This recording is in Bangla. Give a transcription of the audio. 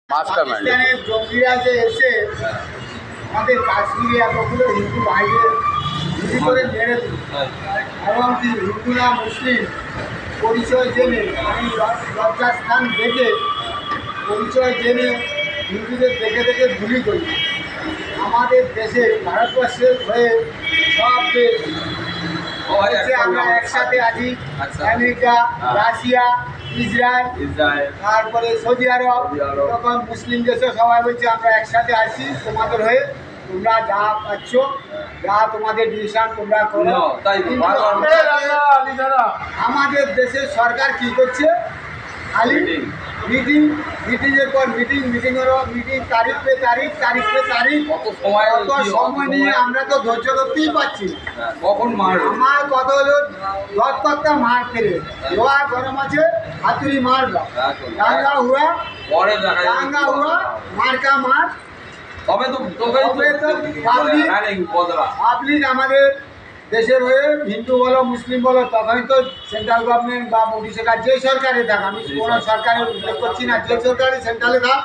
পাকিস্তানের জঙ্গিরা যে এসে আমাদের কাশ্মীরে এতগুলো হিন্দু ভাইদের গুলি করে মেরে দিল এবং কি হিন্দুরা মুসলিম পরিচয় জেনে আমি লজ্জাস্থান দেখে পরিচয় জেনে হিন্দুদের দেখে দেখে গুলি করি। আমাদের দেশে ভারতবর্ষের হয়ে সব দেশ হচ্ছে আমরা একসাথে আছি। আমেরিকা, রাশিয়া, ইসরায়েল, তারপরে সৌদি আরব, তখন মুসলিম দেশে সবাই বলছে আমরা একসাথে আছি তোমাদের হয়ে, তোমরা যা পাচ্ছ যা তোমাদের ডিসিশন তোমরা করো। আমাদের দেশের সরকার কি করছে? খালি মিটিংয়ের পর মিটিং তারিখ পে তারিখ কত সময় নিয়ে আমরা তো ধৈর্য ধরতেই পারছি। কখন মার আমার কত হলো 10 মার ফেলে লোহা গরম আছে হাতুড়ি মার দাঙ্গা হুয়া পরে দেখা দাঙ্গা হুয়া মার্কা মার। তবে তো পাবলিক আমাদের দেশের হয়ে হিন্দু বলো মুসলিম বলো তখনই তো সেন্ট্রাল গভর্নমেন্ট বা মোদী সরকার যে সরকারে থাক, আমি কোনো সরকারের উল্লেখ করছি না, যে সরকারে সেন্ট্রালে থাক